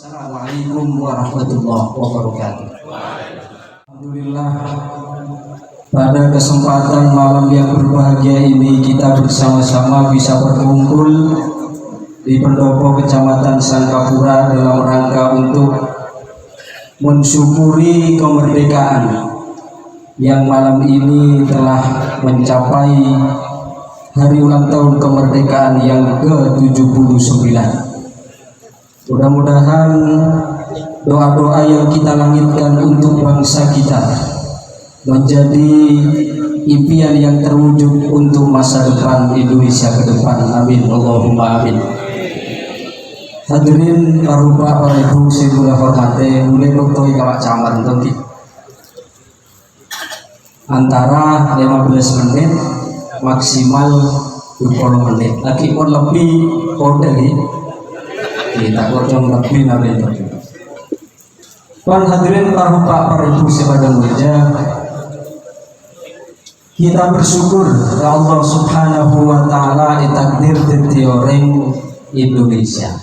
Assalamualaikum warahmatullahi wabarakatuh. Alhamdulillah, pada kesempatan malam yang berbahagia ini kita bersama-sama bisa berkumpul di pendopo Kecamatan Sangkapura dalam rangka untuk mensyukuri kemerdekaan yang malam ini telah mencapai hari ulang tahun kemerdekaan yang ke-79. Mudah-mudahan doa-doa yang kita langitkan untuk bangsa kita menjadi impian yang terwujud untuk masa depan Indonesia ke depan. Amin, Allahumma amin. Hadirin parupa para ibu sing kula hormati, mulai nutuhi kawak camat tadi antara 15 menit maksimal 20 menit. Lagi pun lebih kode kita kocong lebih nabi. Pan hadirin parupa para ibu sepada mulia, kita bersyukur kepada Allah Subhanahu wa taala ditakdir dadi orang Indonesia.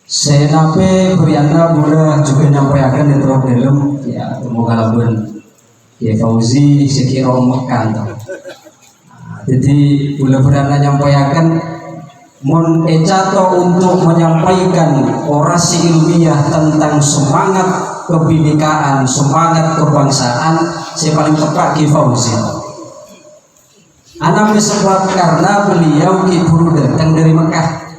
Senape Brianda boleh juga nyampaikan di dalam ya semoga labun ya Fauzi sekira mekan. Jadi boleh Brianda nyampaikan mon ecato untuk menyampaikan orasi ilmiah tentang semangat kebinekaan, semangat kebangsaan, saya paling tepat Ki Fauzi. Anak disebut karena beliau kiburu datang dari Mekah.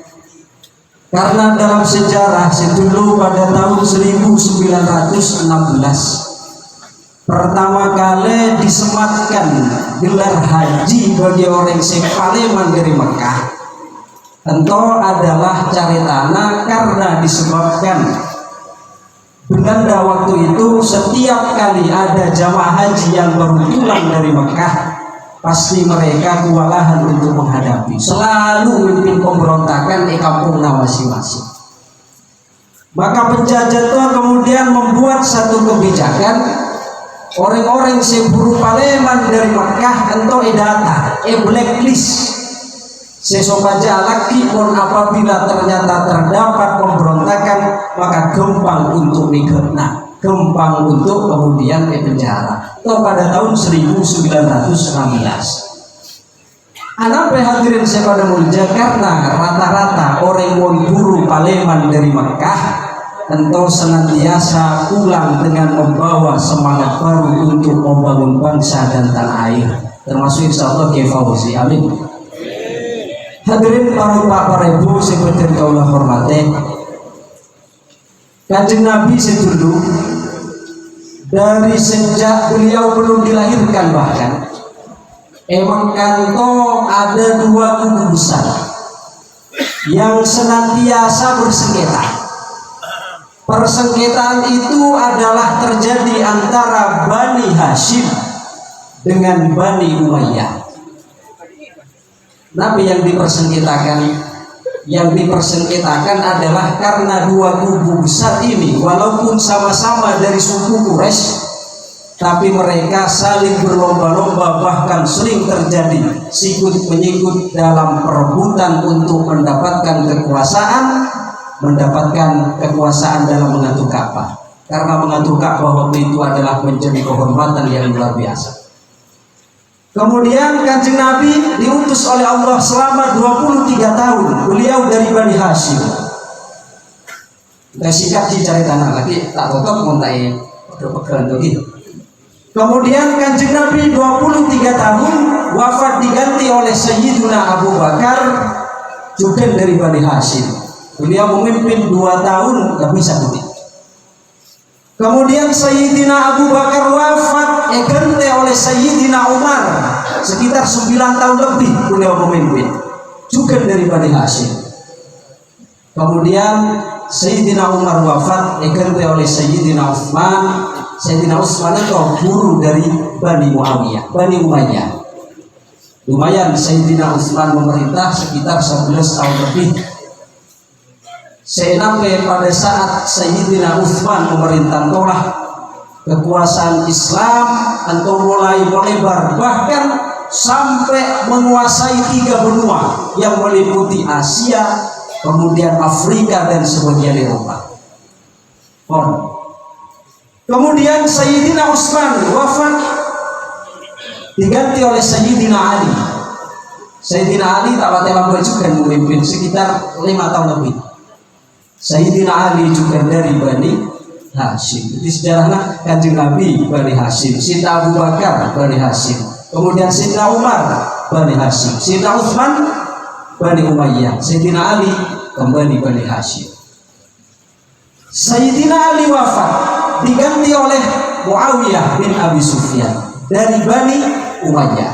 Karena dalam sejarah dulu pada tahun 1916 pertama kali disematkan gelar haji bagi orang yang paling dari Mekah. Tentu adalah caritana karena disebabkan Belanda waktu itu setiap kali ada jamaah haji yang baru pulang dari Mekah, pasti mereka kewalahan untuk menghadapi, selalu memimpin pemberontakan di kampungnya masing-masing. Maka penjajah itu kemudian membuat satu kebijakan, orang-orang seburu paleman dari Mekah entah data, blacklist. Sesopaja laki pun apabila ternyata terdapat pemberontakan, maka gampang untuk digerna, gampang untuk kemudian dipenjara. Itu pada tahun 1916. Anak hadirin sepada mulia, karena rata-rata orang buru paleman dari Mekah tentu senantiasa pulang dengan membawa semangat baru untuk membangun bangsa dan tanah air, termasuk insyaallah Ki Fauzi. Amin. Hadirin para ibu seperti kaulah hormati, Kanjeng Nabi sedulu dari sejak beliau belum dilahirkan bahkan emang kanto ada dua kubu besar yang senantiasa bersengketa. Persengketaan itu adalah terjadi antara Bani Hashim dengan Bani Umayyah. Nabi yang dipersengketakan adalah karena dua kubu besar ini walaupun sama-sama dari suku Quraisy, tapi mereka saling berlomba-lomba, bahkan sering terjadi sikut menyikut dalam perebutan untuk mendapatkan kekuasaan dalam mengatur Ka'bah. Karena mengatur Ka'bah waktu itu adalah menjadi kehormatan yang luar biasa. Kemudian Kanjeng Nabi diutus oleh Allah selama 23 tahun. Beliau dari Bani Hashim. Kita sikat di cari tanah lagi tak totok montai pekerjaan lagi. Kemudian Kanjeng Nabi 23 tahun wafat diganti oleh Sayyidina Abu Bakar juga dari Bani Hashim. Beliau memimpin 2 tahun lebih 1 tahun. Kemudian Sayyidina Abu Bakar wafat diganti oleh Sayyidina Umar sekitar 9 tahun lebih beliau memimpin juga dari Bani Hashim. Kemudian Sayyidina Umar wafat diganti oleh Sayyidina Utsman. Sayyidina Utsman itu guru dari Bani Muawiyah, Bani Umayyah. Lumayan Sayyidina Utsman memerintah sekitar 11 tahun lebih. Sampai pada saat Sayyidina Utsman memerintah, tolah kekuasaan Islam atau mulai melebar bahkan sampai menguasai 3 benua yang meliputi Asia, kemudian Afrika dan sebagian Eropa. Kemudian Sayyidina Utsman wafat diganti oleh Sayyidina Ali. Sayyidina Ali tak patah lambat juga memimpin sekitar 5 tahun lebih. Sayyidina Ali juga dari Bani Hashim. Jadi sejarahnya Kanjeng Nabi Bani Hashim, Sayyidina Abu Bakar Bani Hashim, kemudian Sayyidina Umar Bani Hashim, Sayyidina Utsman Bani Umayyah, Sayyidina Ali kembali Bani Hashim. Sayyidina Ali wafat diganti oleh Muawiyah bin Abi Sufyan dari Bani Umayyah.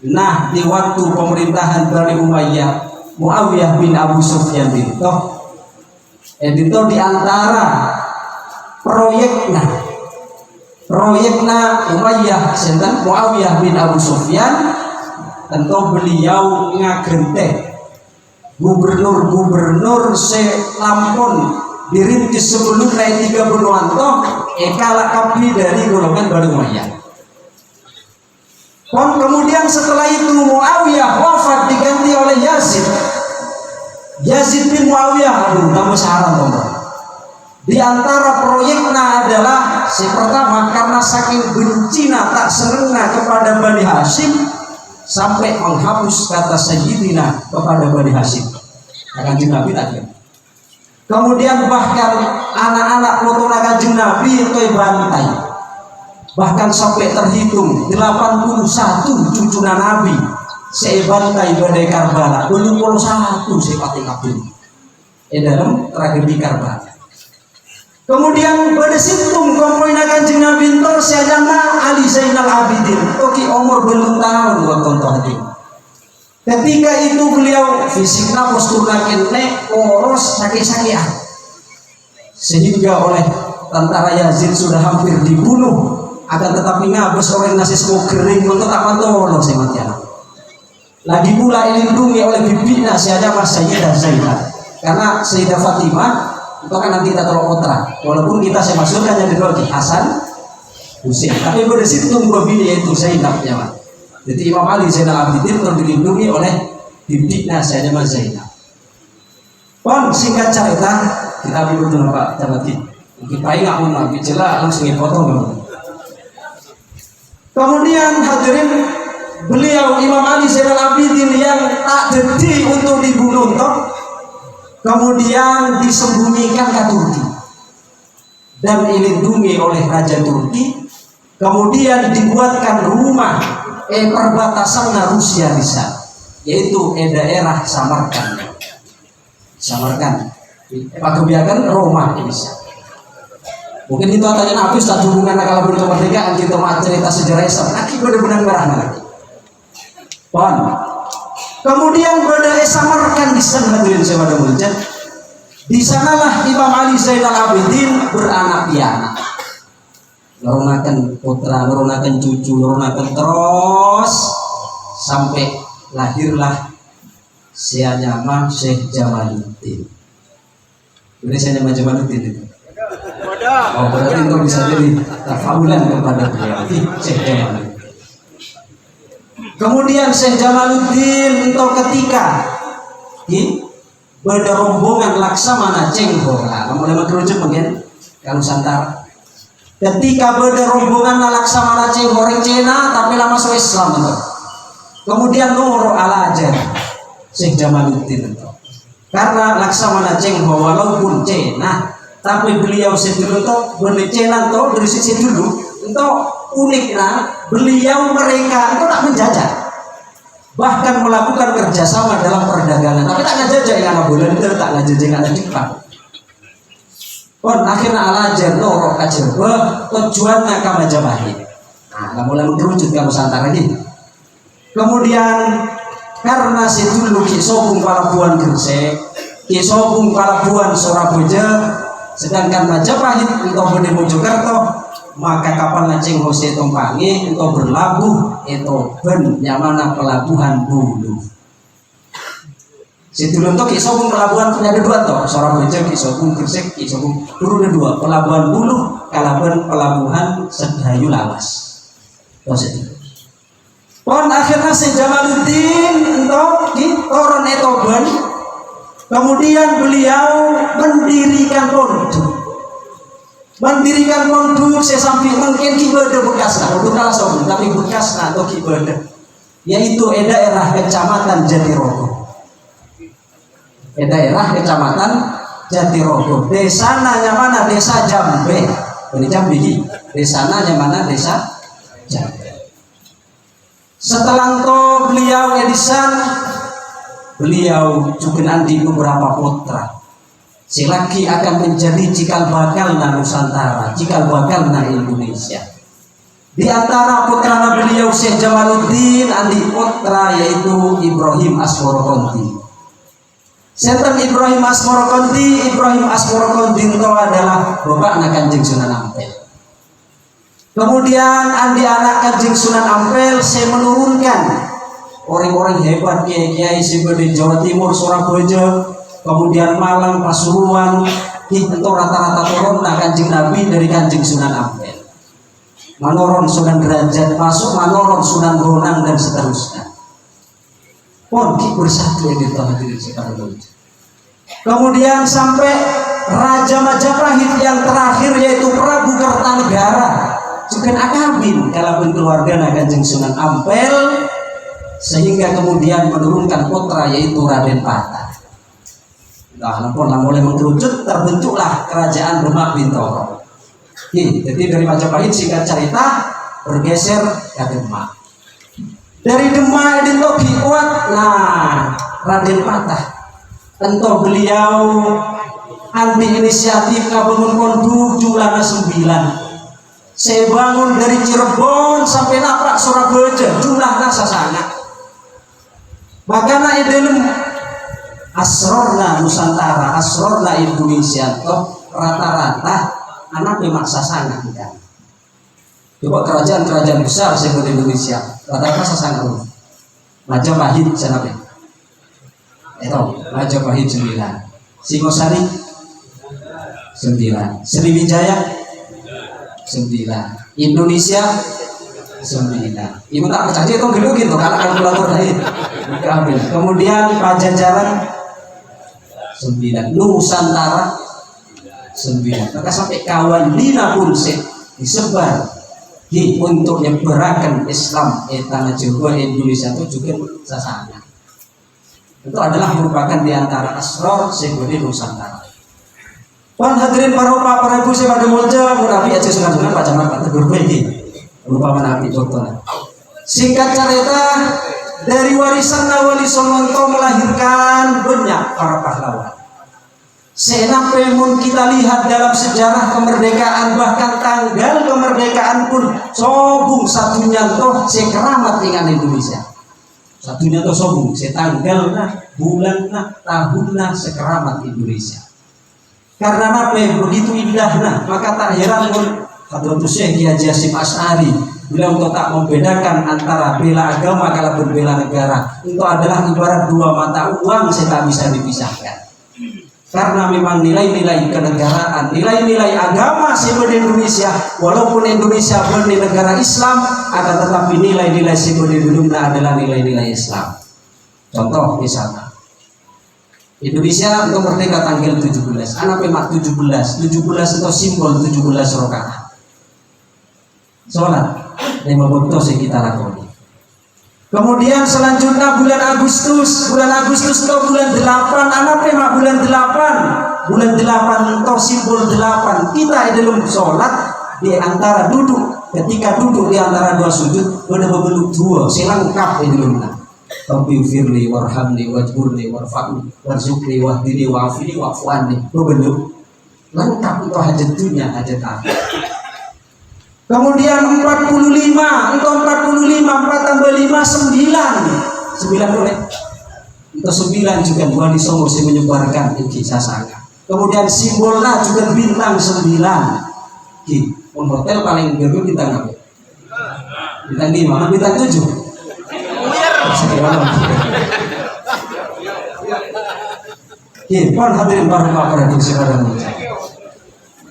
Nah, di waktu pemerintahan Bani Umayyah, Muawiyah bin Abu Sufyan itu di antara proyekna Umayyah sinten Muawiyah bin Abu Sufyan, tentu beliau ngagente gubernur selampun dirintis sebelum naik 3 bulan kalak kapi dari golongan Bani Umayyah. Kemudian setelah itu Muawiyah wafat diganti oleh Yazid bin Muawiyah. Nama syarat teman. Di antara proyeknya adalah si pertama, karena saking bencina tak senengna kepada Bani Hashim sampai menghapus kata Sayyidina kepada Bani Hashim. Kanjeng Nabi tadi. Kemudian bahkan anak-anak putra Kanjeng Nabi itu bantai. Bahkan sampai terhitung 81 cucunya Nabi sebantai badai Karbala, 21 sepati kabin dalam tragedi Karbala. Kemudian pada situng kompoina Kanjeng Nabi itu sejana Ali Zainal Abidin toki umur belum tahun waktu itu. Ketika itu beliau fisiknya posturnya kene poros sakit-sakitan, sehingga oleh tentara Yazid sudah hampir dibunuh, akan tetapi ngabes orang nasi semua kering untuk tak mantolo sematiana. Lagi pula dilindungi oleh bibinya siapa Mas Sayyidah Zainab, karena Sayyidah Fatimah itu kan nanti tak terlalu putra, walaupun kita saya masukkan yang kedua Hasan Husain, tapi pada situ bini itu Zainab ya Mas. Jadi Imam Ali Zainal Abidin dilindungi oleh bibinya Sayyidah Zainab. Singkat cerita kita dulu dulu Pak Jamati, kita ingat pun Nabi jelas langsung dipotong. Kemudian hadirin, beliau Imam Ali Zainal Abidin yang tak jadi untuk dibunuh kemudian disembunyikan ke Turki dan dilindungi oleh Raja Turki. Kemudian dibuatkan rumah perbatasan Rusia di sana, yaitu daerah Samarkand. Pagebiakan Roma bisa. Mungkin itu tanya Nabi tak hubungan kalau berita kemerdekaan kita mau cerita sejarah Islam. Aki benar-benar merah lagi. Kemudian pada Samarkand di sana hadirin saya pada mulia. Di sanalah Imam Ali Zainal Abidin beranak piana. Nurunakan putra, nurunakan cucu, nurunakan terus sampai lahirlah Syekh Syekh Jamaluddin. Ini Syekh Jamaluddin itu. Berarti itu bisa jadi tafabulan kepada beliau Syekh Jamaluddin. Kemudian Syekh Jamaluddin itu ketika pada rombongan Laksamana Cengho, mulai mengerucut mungkin kalau Nusantara. Ketika pada rombongan Laksamana Cengho orang Cina tapi lama masuk Islam itu. Kemudian Nuro ala ajar Syekh Jamaluddin itu. Karena Laksamana Cengho walaupun Cina tapi beliau sedulu itu boleh Cina itu dari sisi dulu itu uniknya beliau mereka itu tak menjajah, bahkan melakukan kerjasama dalam perdagangan, tapi tak ngajajah yang anak bulan itu tak ngajajah yang anak Jepang. Akhirnya alajar Nuro kajerba tujuannya ke Majapahit. Nah, mulai mengerucut ke Nusantara ini. Kemudian karena sedulu Ki Sobung Palabuhan Gresik, Ki Sobung Palabuhan Surabaya, sedangkan Majapahit untuk Budi Mojokerto, maka kapal Cengho Hose tumpangi untuk berlabuh itu yang mana pelabuhan Bulu. Situ untuk Ki Sobung pelabuhan punya ada dua toh, Surabaya Ki Sobung Gresik, Ki Sobung turun ada dua, pelabuhan Bulu, kalaban pelabuhan Sedayu Lawas. Akhirnya si Jamaluddin untuk di Toron Etoban Kemudian beliau mendirikan pondok sesamping mungkin kibada bekasna, bukan kalah sombong, tapi bekasna atau kibada, yaitu daerah Kecamatan Jatirogo. Daerah Kecamatan Jatirogo. Desanya mana? Desa Jambe. Ini Jambi. Desanya mana? Desa Jambe. Setelah itu beliau edisan, beliau juga nanti beberapa putra. Selagi akan menjadi cikal bakal Nusantara, cikal bakal Indonesia. Di antara putra beliau Syekh Jamaluddin andi putra yaitu Ibrahim Asmorokonti. Setan Ibrahim Asmorokonti itu adalah bapaknya Kanjeng Sunan Ampel. Kemudian andi anak Kanjeng Sunan Ampel saya menurunkan orang-orang hebat kiai-kiai seperti Jawa Timur, Surabaya, kemudian Malang, Pasuruan, itu rata-rata turun Kanjeng Nabi dari Kanjeng Sunan Ampel. Manoron Sunan Derajat masuk, Manoron Sunan Bonang dan seterusnya. Ponki bersatu di tanah diri sekarang. Kemudian sampai Raja Majapahit yang terakhir yaitu Prabu Kertanegara. Juga akabin kalau keluarga Kanjeng Sunan Ampel, sehingga kemudian menurunkan putra yaitu Raden Patah. Nah, mulai mengerucut terbentuklah kerajaan Demak Bintoro. Jadi dari Majapahit singkat cerita bergeser ke Demak. Dari Demak itu kuat, nah Raden Patah. Tentu beliau anti inisiatif bangun pondok jumlahnya 9. Saya bangun dari Cirebon sampai Naprak Surabaya jumlahnya sangat. Makanya dalam asrorna Nusantara, asrorna Indonesia, toh rata-rata anak memang sangat kan. Coba kerajaan-kerajaan besar seperti Indonesia, rata-rata sangat. Majapahit siapa? Majapahit 9, Singosari 9, Sriwijaya 9, Indonesia 9. Ibu tak percaya itu dulu gitu karena kalkulator tadi. Kemudian Pajajaran 9, Nusantara 9. Maka sampai kawan Lina pun disebar untuk nyebarkan Islam tanah Jawa Indonesia itu juga sasana. Itu adalah merupakan diantara asror sebagai Nusantara. Wan hadirin para ibu saya pada mulja Nabi aja sungan-sungan Pak Camat Pak Tegur ini merupakan Nabi contohnya. Singkat cerita dari warisan Wali Songonto melahirkan banyak para pahlawan. Sampai pun kita lihat dalam sejarah kemerdekaan, bahkan tanggal kemerdekaan pun sobung satunya toh sekeramat dengan Indonesia. Satunya toh sobung setanggal bulan tahun sekeramat Indonesia. Karena apa begitu indahnya, maka tak heran pun Hadratus Syekh Kiai Haji Hasyim Asy'ari beliau untuk tak membedakan antara bela agama kalau berbela negara. Itu adalah ibarat dua mata uang yang tak bisa dipisahkan. Karena memang nilai-nilai kenegaraan, nilai-nilai agama seperti Indonesia, walaupun Indonesia bukan negara Islam, akan tetapi nilai-nilai seperti dulunya adalah nilai-nilai Islam. Contoh misalnya Indonesia untuk merdeka tanggal 17. Anak memang 17 itu simbol 17 rakaat. Sholat 50 yang kita lakukan. Kemudian selanjutnya bulan Agustus itu bulan 8. Anak memang bulan 8. Bulan 8 itu simbol 8. Kita dalam sholat di antara duduk, ketika duduk di antara dua sujud ada beberapa dua selengkap di dalamnya. Rabbi firli warhamni wajburni warfa'ni warzuqni wahdini wa'afini wa'fu'ani. Bebentuk lengkap itu hajat dunia hajat akhir. Kemudian 45 4 tambah 5 9 boleh. Itu 9 juga Wali Songo menyebarkan iki sasanga. Kemudian simbolnya juga bintang 9. Ki, hotel paling gede bintang apa? Bintang 5, bintang 7. Pon hadirin para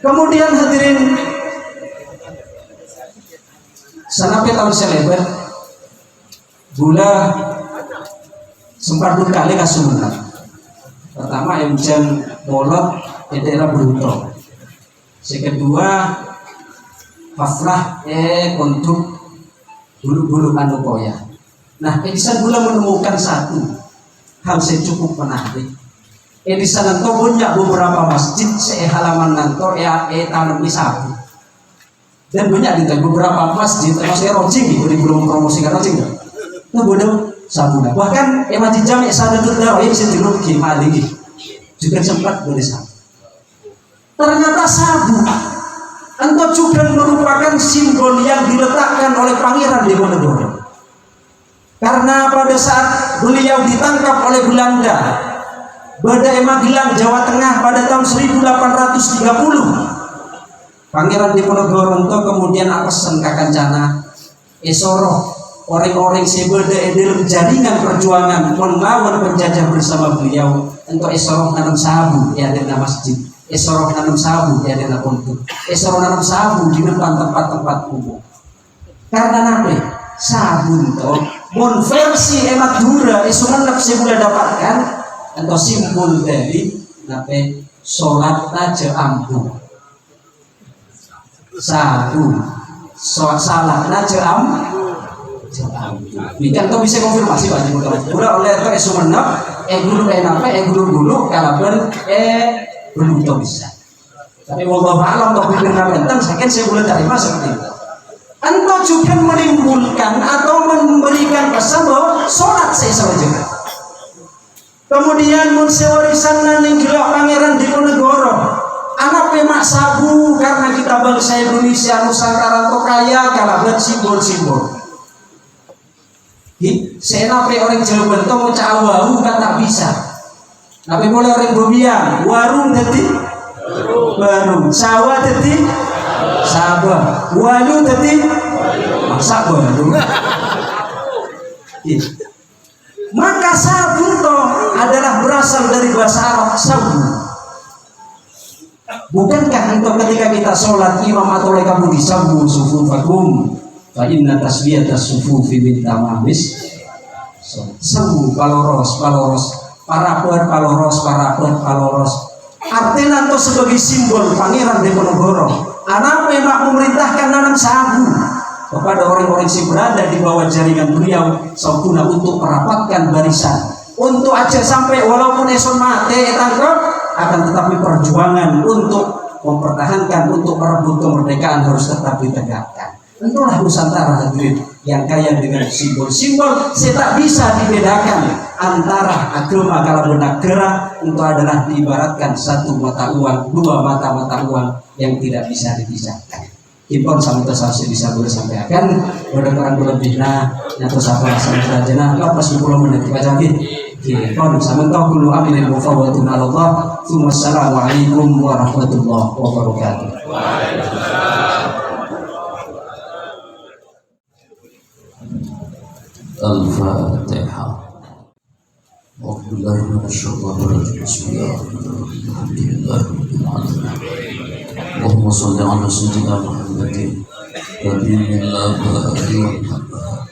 kemudian hadirin sampai tahun selebar gula sempat berkali kasunan Pertama hujan bolot di daerah Bruto. Yang kedua haflah untuk bulu-bulu anu koya. Nah, Edison pula menemukan satu hal yang cukup menarik. Edison nanto punya beberapa masjid halaman nanto tanam di sabu. Dan banyak di beberapa masjid termasuk rojing di belum promosikan rojing. Nah, bodoh sabu. Bahkan masjid Jami' Sadatul Darah yang sendiri gimana lagi juga sempat boleh sabu. Ternyata sabu entah juga merupakan simbol yang diletakkan oleh Pangeran Diponegoro. Karena pada saat beliau ditangkap oleh Belanda pada Magelang, Jawa Tengah pada tahun 1830, Pangeran Diponegoro kemudian apesen kakancana esoro orang-orang sebeda dalam jaringan perjuangan melawan penjajah bersama beliau untuk esoro nanam sabu ya ada masjid. Esoroh nanam sabu ya ada pondok. Esoroh nanam sabu di depan tempat-tempat umum. Karena nape? Sabu itu mon versi Madura esuman nafsi boleh dapatkan atau simbol dari nape sholat naja ambu. Sabu salat naja ambu. Bikin tuh bisa konfirmasi Pak Jumlah. Udah oleh itu esuman guru nape guru kalaban belum tahu bisa. Tapi wallahu a'lam untuk pikiran bentang saya boleh terima seperti itu. Entah juga menimbulkan atau memberikan pesan bahwa sholat saya saja. Kemudian munsewarisan naning gelak Pangeran Diponegoro. Anak pemak sabu karena kita bangsa Indonesia Nusantara atau kaya kalaban simbol-simbol. Saya orang Jawa Bentong mau cawahu kan tak bisa. Tapi mulai orang Bobian, warung tadi warung, sawah tadi sawah, walu tadi sabah. Maka sabu adalah berasal dari bahasa Arab sabu. Bukankah itu ketika kita sholat imam atau oleh kamu disabu sufufakum fa inna tasbiyatas sufufi min tamamis. Sabu paloros parapet paloros artinya itu sebagai simbol Pangeran Diponegoro. Anak memang memerintahkan nanam sabu kepada orang-orang yang berada di bawah jaringan beliau sampuna untuk merapatkan barisan untuk aja sampai walaupun eson mate tangkap akan tetapi perjuangan untuk mempertahankan untuk merebut kemerdekaan harus tetap ditegakkan. Tentulah Nusantara hadirin yang kaya dengan simbol-simbol saya tak bisa dibedakan antara agama kalau negara itu adalah diibaratkan satu mata uang, dua mata uang yang tidak bisa dipisahkan. Impon sampai tersaksi bisa boleh sampai akan berdekat berlebihna nyata sapa sampai jana lepas 10 menit baca impon sampai tahu dulu amilin mufawwatun Allah. Wassalamualaikum warahmatullahi wabarakatuh. Al-Fatihah. A'udzubillahi minasyaitonir rajim. Bismillahirrahmanirrahim. Allahumma shalli ala sayyidina Muhammadin nabiyil abadi wal habba.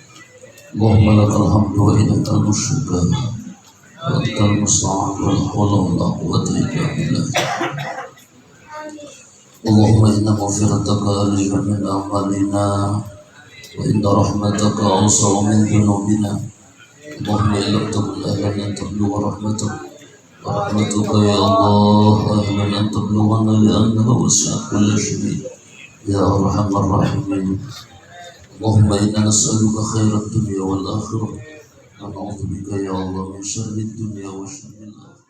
Allahumma lakal hamdu wa ilaikal musyqa wa antal musta'an wal hawla wala quwwata illa billah. Allahumma inna maghfirataka arju min amalina wa inna rahmataka awsa'u min dhunubina. Allahumma ilak tabul ahlan yang tabluwa rahmatuka ya Allah ahlan yang tabluwana li'annaha wasi'at kulla syai' ya arhamar rahimin. Allahumma inna nas'aluka khairat dunya wal akhirah wa na'udzubika ya Allah min syarrid dunya wa syarril akhirah.